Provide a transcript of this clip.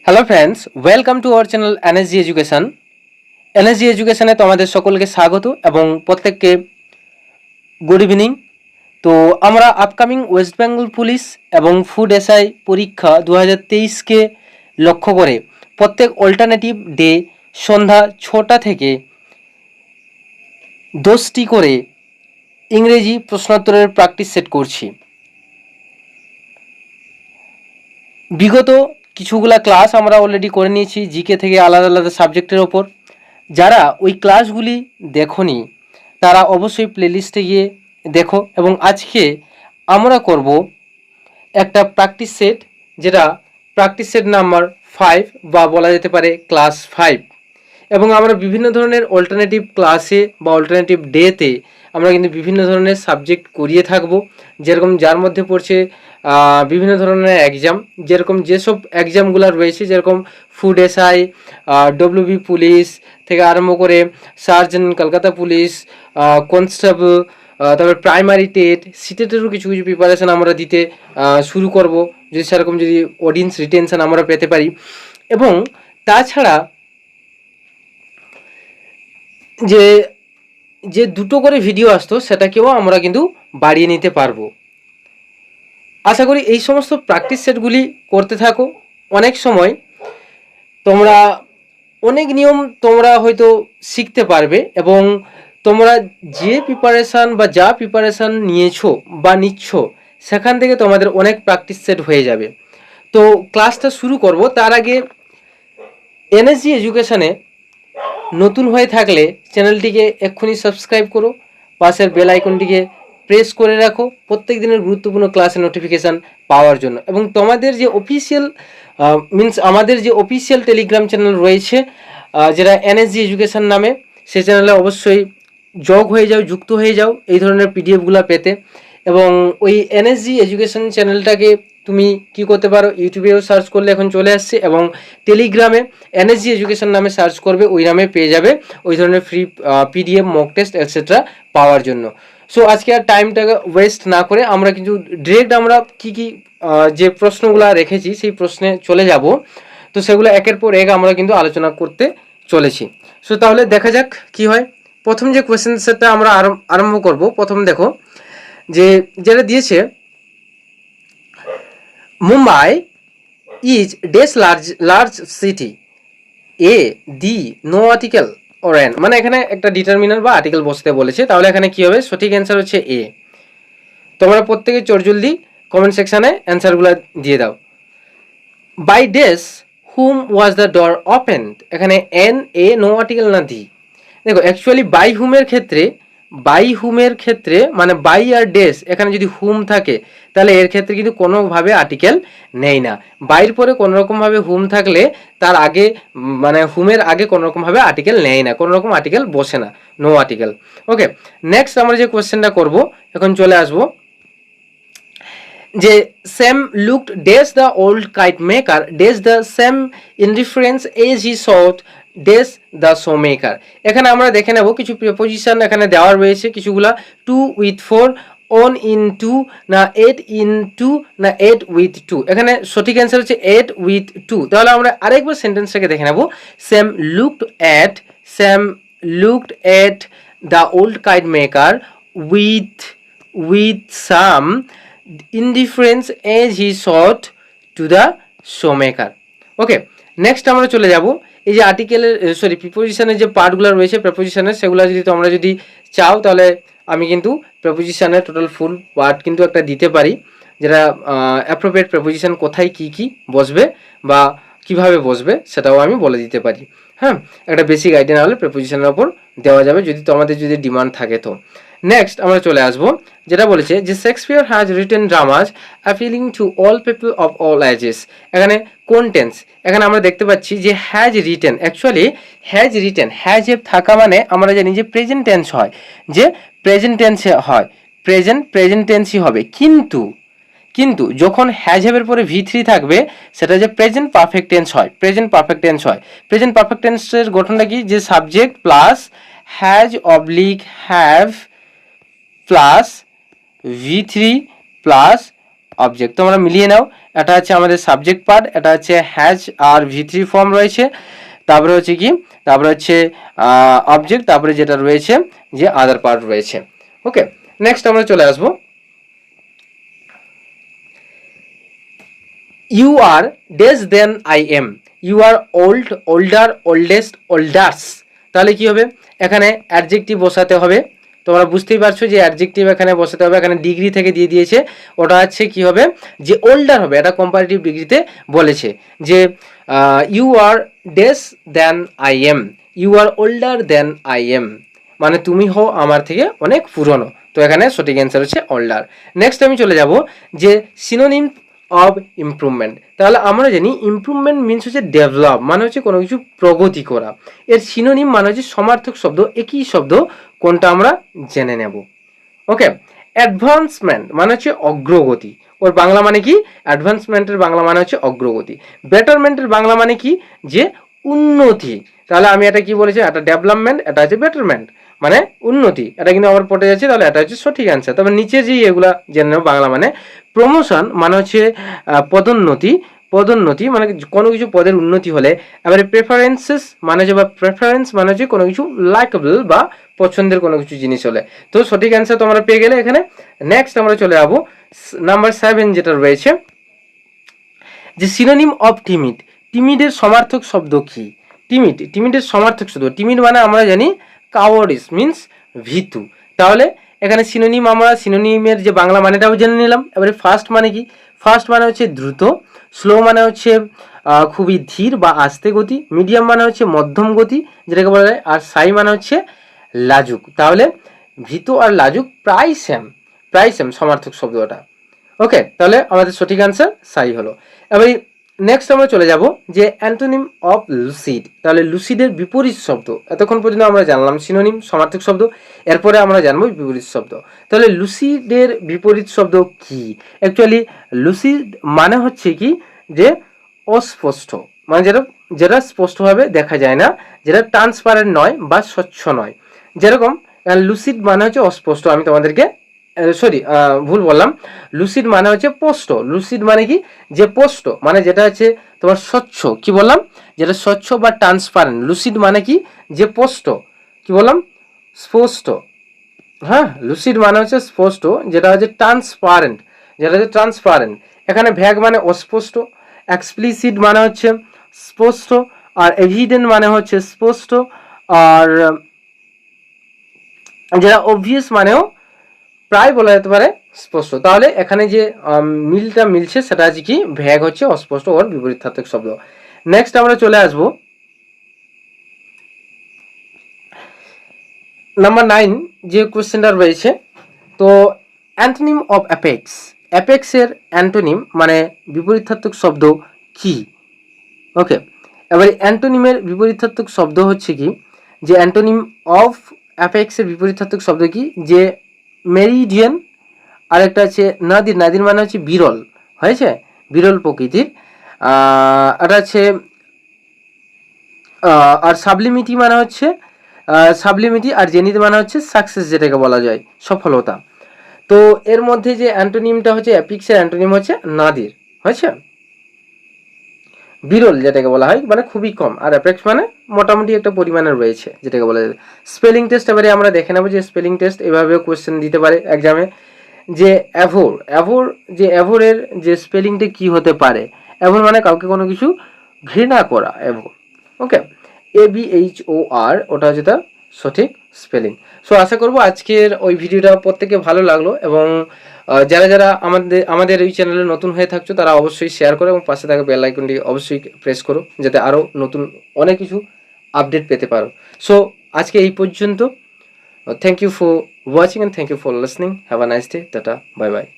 Hello friends, welcome to our channel NSG education. এনএসজি এডুকেশনে তোমাদের সকলকে স্বাগত এবং প্রত্যেককে গুড ইভিনিং। তো আমরা আপকামিং ওয়েস্ট বেঙ্গল পুলিশ এবং ফুড এসআই পরীক্ষা 2023কে লক্ষ্য করে প্রত্যেক অল্টারনেটিভ ডে সন্ধ্যা 6টা থেকে 10টি করে ইংরেজি প্রশ্নোত্তরের প্র্যাকটিস সেট করছি। বিগত কিছুগুলা ক্লাস আমরা অলরেডি করে নিয়েছি জিকে থেকে আলাদা আলাদা সাবজেক্টের ওপর। যারা ওই ক্লাসগুলি দেখোনি তারা অবশ্যই প্লেলিস্টে গিয়ে দেখো। এবং আজকে আমরা করব একটা প্র্যাকটিস সেট, যেটা প্র্যাকটিস সেট নাম্বার 5 বা বলা যেতে পারে ক্লাস 5। এবং আমরা বিভিন্ন ধরনের অল্টারনেটিভ ক্লাসে বা অল্টারনেটিভ ডেতে আমরা কিন্তু বিভিন্ন ধরনের সাবজেক্ট করিয়ে থাকব, যেরকম যার মধ্যে পড়ছে বিভিন্ন ধরনের এক্সাম, যেরকম যেসব এক্সামগুলো রয়েছে, যেরকম ফুড এসআই, ডব্লিউবি পুলিশ থেকে আরম্ভ করে সার্জেন্ট কলকাতা পুলিশ, কনস্টেবল, তারপর প্রাইমারি টেট, সিটেটেরও কিছু কিছু প্রিপারেশান আমরা দিতে শুরু করব, যদি সেরকম যদি অডিয়েন্স রিটেনশন আমরা পেতে পারি। এবং তাছাড়া যে যে দুটো করে ভিডিও আসতো সেটাকেও আমরা কিন্তু বাড়িয়ে নিতে পারবো। আশা করি এই সমস্ত প্র্যাকটিস সেটগুলি করতে থাকো। অনেক সময় তোমরা অনেক নিয়ম তোমরা হয়তো শিখতে পারবে এবং তোমরা যে প্রিপারেশান বা যা প্রিপারেশান নিয়েছো বা নিচ্ছ সেখান থেকে তোমাদের অনেক প্র্যাকটিস সেট হয়ে যাবে। তো ক্লাসটা শুরু করব তার আগে এনএসজি এডুকেশনে নতুন হয়ে থাকলে চ্যানেলটিকে এক্ষুনি সাবস্ক্রাইব করো, পাশের বেল আইকনটিকে প্রেস করে রাখো প্রত্যেক দিনের গুরুত্বপূর্ণ ক্লাসের নোটিফিকেশান পাওয়ার জন্য। এবং তোমাদের যে অফিসিয়াল আমাদের যে অফিসিয়াল টেলিগ্রাম চ্যানেল রয়েছে, যেটা এনএসজি এডুকেশন নামে, সেই চ্যানেলে অবশ্যই যুক্ত হয়ে যাও এই ধরনের পিডিএফগুলো পেতে। এবং ওই এনএসজি এডুকেশন চ্যানেলটাকে তুমি কি করতে পারো, ইউটিউবেও সার্চ করলে এখন চলে আসছে, এবং টেলিগ্রামে এনএসজি এডুকেশন নামে সার্চ করবে, ওই নামে পেয়ে যাবে ওই ধরনের free PDF, mock test etcetera পাওয়ার জন্য। সো আজকে আর টাইমটাকে ওয়েস্ট না করে আমরা কিন্তু ডিরেক্ট আমরা কি কি যে প্রশ্নগুলো রেখেছি সেই প্রশ্নে চলে যাব। তো সেগুলো একের পর এক আমরা কিন্তু আলোচনা করতে চলেছি। সো তাহলে দেখা যাক কি হয়। প্রথম যে কোয়েশ্চেন সেটটা আমরা আরম্ভ করব, প্রথম দেখো যেটা দিয়েছে, Mumbai is dash large city, a the no article or an, মানে এখানে একটা ডিটারমিনার বা আর্টিকেল বসতে বলেছে, তাহলে এখানে কি হবে, সঠিক অ্যান্সার হচ্ছে এ। তোমরা প্রত্যেকে চটজলদি কমেন্ট সেকশানে অ্যান্সারগুলো দিয়ে দাও। By dash whom was the door open, এখানে এন, এ, নো আর্টিকেল না দি। দেখো অ্যাকচুয়ালি বাই হুমের ক্ষেত্রে মানে বাই আর ডেস, এখানে যদি হুম থাকে তাহলে এর ক্ষেত্রে কিন্তু কোনোভাবে আর্টিকেল নেই না। বাইর পরে কোনোরকমভাবে হুম থাকলে তার আগে মানে হুমের আগে কোনোরকমভাবে আর্টিকেল নেই না, কোনোরকম আর্টিকেল বসে না, নো আর্টিকেল। ওকে, নেক্সট আমরা যে কোয়েশ্চেনটা করব, এখন চলে আসবো যে same looked dash the old kite maker dash the same indifference as he shot dash the shoe maker. এখানে আমরা দেখে নেব কিছু প্রিপোজিশন এখানে দেওয়া রয়েছে কিছুগুলা, 2 with 4, on in 2, না 8 in 2, না 8 with 2। এখানে সঠিক অ্যান্সার হচ্ছে 8 with 2। তাহলে আমরা আরেকবার সেন্টেন্সটাকে দেখে নেব, same looked at the old kite maker with some indifference as he shot to the shoe maker. Okay, next আমরা চলে যাব এই যে আর্টিকেলের প্রিপোজিশনের যে পার্টগুলো রয়েছে প্রেপোজিশনের, সেগুলো যদি তোমরা যদি চাও তাহলে আমি কিন্তু প্রেপোজিশনের টোটাল ফুল পার্ট কিন্তু একটা দিতে পারি, যেটা অ্যাপ্রোপ্রিয়েট প্রেপোজিশন কোথায় কি কি বসবে বা কিভাবে বসবে সেটাও আমি বলে দিতে পারি। হ্যাঁ, একটা বেসিক আইডিয়া না হলে প্রেপোজিশনের ওপর দেওয়া যাবে যদি তোমাদের যদি ডিমান্ড থাকে। তো নেক্সট আমরা চলে আসবো, যেটা বলেছে যে Shakespeare has written dramas appealing to all people of all ages. এখানে কোন টেন্স, এখানে আমরা দেখতে পাচ্ছি যে has written, actually has written, has a থাকা মানে আমরা জানি যে প্রেজেন্ট টেন্স হয়, যে প্রেজেন্ট টেন্সে হয়, প্রেজেন্ট টেন্সই হবে। কিন্তু যখন হ্যাজ হ্যাভের পরে V3 থাকবে সেটা যে প্রেজেন্ট পারফেক্ট টেন্স হয়। প্রেজেন্ট পারফেক্ট টেন্সের গঠনটা কি, যে subject plus has oblique have plus V3 plus object. তোমরা মিলিয়ে নাও, এটা হচ্ছে আমাদের সাবজেক্ট পার্ট, এটা হচ্ছে হ্যাজ আর V3 ফর্ম রয়েছে, তারপরে হচ্ছে কি, তারপরে হচ্ছে অবজেক্ট, তারপরে যেটা রয়েছে যে আদার পার্ট রয়েছে। ওকে, নেক্সট আমরা চলে আসবো you are dress than I am, you are old, older, oldest, olders. তাহলে কি হবে, এখানে অ্যাডজেক্টিভ বসাতে হবে। তোমরা বুঝতেই পারছো যে অ্যাডজেক্টিভ এখানে বসাতে হবে। এখানে ডিগ্রি থেকে দিয়ে দিয়েছে, ওটা হচ্ছে কি হবে যে ওল্ডার হবে, এটা কম্পারেটিভ ডিগ্রিতে বলেছে যে you are dress than I am, you are older than I am, মানে তুমি হও আমার থেকে অনেক পুরনো। তো এখানে সঠিক অ্যান্সার হচ্ছে ওল্ডার। নেক্সট আমি চলে যাব যে সিনোনিম অফ ইমপ্রুভমেন্ট। তাহলে আমরা জানি ইমপ্রুভমেন্ট মিনস হচ্ছে ডেভেলপ, মানে হচ্ছে কোনো কিছু প্রগতি করা। এর সিনোনিম মানে হচ্ছে সমার্থক শব্দ, একই শব্দ, কোনটা আমরা জেনে নেব। ওকে, অ্যাডভান্সমেন্ট মানে হচ্ছে অগ্রগতি, ওর বাংলা মানে কি, অ্যাডভান্সমেন্টের বাংলা মানে হচ্ছে অগ্রগতি। বেটারমেন্টের বাংলা মানে কি, যে উন্নতি। তাহলে আমি এটা কি বলেছি, এটা ডেভেলপমেন্ট, এটা হচ্ছে বেটারমেন্ট মানে উন্নতি, এটা কিন্তু আবার পড়ে যাচ্ছে, তাহলে এটা হচ্ছে সঠিক অ্যান্সার। তবে নিচে যে এগুলা জেনে নেব বাংলা মানে প্রমোশন মানে হচ্ছে পদোন্নতি, পদোন্নতি মানে কোনো কিছু পদের উন্নতি হলে। এবারে প্রেফারেন্সেস মানে হচ্ছে বা প্রেফারেন্স মানে হচ্ছে কোনো কিছু লাইকেবল বা পছন্দের কোনো কিছু জিনিস হলে। তো সঠিক অ্যান্সার তোমরা পেয়ে গেলে এখানে। নেক্সট আমরা চলে যাবো নাম্বার 7 যেটা রয়েছে যে সিনোনিম অফ টিমিড, টিমিডের সমার্থক শব্দ কি। টিমিড, টিমিডের সমার্থক শব্দ, টিমিড মানে আমরা জানি কাওয়ার্ডিস মিন্স ভীতু। তাহলে এখানে সিনোনিম, আমরা সিনোনিমের যে বাংলা মানেটাও জেনে নিলাম। এবারে ফার্স্ট মানে কি, ফার্স্ট মানে হচ্ছে দ্রুত, স্লো মানে হচ্ছে খুবই ধীর বা আস্তে গতি, মিডিয়াম মানে হচ্ছে মধ্যম গতি যেটাকে বলা যায়, আর সাই মানে হচ্ছে লাজুক। তাহলে ভীতু আর লাজুক প্রায় সেম, প্রায় সেম সমার্থক শব্দটা। ওকে, তাহলে আমাদের সঠিক অ্যান্সার সাই হলো। এবার নেক্সট আমরা চলে যাব যে অ্যান্টোনিম অফ লুসিড। তাহলে লুসিডের বিপরীত শব্দ, এতক্ষণ পর্যন্ত আমরা জানলাম সিনোনিম সমার্থক শব্দ, এরপরে আমরা জানবো বিপরীত শব্দ। তাহলে লুসিডের বিপরীত শব্দ কি। অ্যাকচুয়ালি লুসিড মানে হচ্ছে কি, যে অস্পষ্ট, মানে যেটা যেটা স্পষ্টভাবে দেখা যায় না, যেটা ট্রান্সপারেন্ট নয় বা স্বচ্ছ নয়। যেরকম লুসিড মানে হচ্ছে অস্পষ্ট, আমি তোমাদেরকে সরি ভুল বললাম, লুসিড মানে হচ্ছে পোস্ট। লুসিড মানে কি, যে পোস্ট মানে যেটা হচ্ছে তোমার স্বচ্ছ, কি বললাম, যেটা স্বচ্ছ বা ট্রান্সপারেন্ট। লুসিড মানে কি, যে পোস্ট, কি বললাম, স্পষ্ট। হ্যাঁ, লুসিড মানে হচ্ছে স্পষ্ট, যেটা হচ্ছে ট্রান্সপারেন্ট, যেটা হচ্ছে ট্রান্সপারেন্ট। এখানে ভ্যাগ মানে অস্পষ্ট, এক্সপ্লিসিট মানে হচ্ছে স্পষ্ট, আর এভিডেন্ট মানে হচ্ছে স্পষ্ট, আর যেটা অবভিয়াস মানেও প্রায় বলা যেতে পারে স্পষ্ট। তাহলে এখানে যে মিলটা মিলছে সেটা আছে কি, ভ্যাগ হচ্ছে অস্পষ্ট ওর বিপরীতার্থক শব্দ। নেক্সট আমরা চলে আসবো নাম্বার 9 যে কোশ্চেনটা রয়েছে। তো অ্যান্টোনিম অফ অ্যাপেক্স, অ্যাপেক্সের অ্যান্টোনিম মানে বিপরীতার্থক শব্দ কি। ওকে, এবারে অ্যান্টোনিমের বিপরীতার্থক শব্দ হচ্ছে কি, যে অ্যান্টোনিম অফ অ্যাপেক্সের বিপরীতার্থক শব্দ কি, যে মেরিডিয়ান, আরেকটা আছে নাদির, নাদির মানে হচ্ছে বিরল, হয়েছে বিরল প্রকৃতির, এটা হচ্ছে আর সাবলিমিটি মানে হচ্ছে সাবলিমিটি, আর জেনিত মানে হচ্ছে সাকসেস, যেটাকে বলা যায় সফলতা। তো এর মধ্যে যে অ্যান্টোনিমটা হচ্ছে অ্যাপিক্সের অ্যান্টোনিম হচ্ছে নাদির, হয়েছে বিরল যেটাকে বলা হয়, মানে খুবই কম, আর অ্যাপেক্স মানে মোটামুটি একটা পরিমাণে রয়েছে যেটাকে বলা যায়। স্পেলিং টেস্ট এবারে আমরা দেখে নেবো যে স্পেলিং টেস্ট এভাবেও কোয়েশ্চেন দিতে পারে এক্সামে, যে অ্যাভোর, অ্যাভোর, যে অ্যাভোরের যে স্পেলিংটা কি হতে পারে। অ্যাভোর মানে কাউকে কোনো কিছু ঘৃণা করা, অ্যাভোর। ওকে, ABHOR ওটা হচ্ছে তার সঠিক স্পেলিং। সো আশা করবো আজকের ওই ভিডিওটা প্রত্যেকে ভালো লাগলো, এবং যারা যারা আমাদের এই চ্যানেলে নতুন হয়ে থাকছো তারা অবশ্যই শেয়ার করো, এবং পাশে থাকা বেল আইকনটি অবশ্যই প্রেস করো, যাতে আরও নতুন অনেক কিছু আপডেট পেতে পারো। সো আজকে এই পর্যন্ত। Thank you for watching and thank you for listening. Have a nice day. Tata. Bye bye.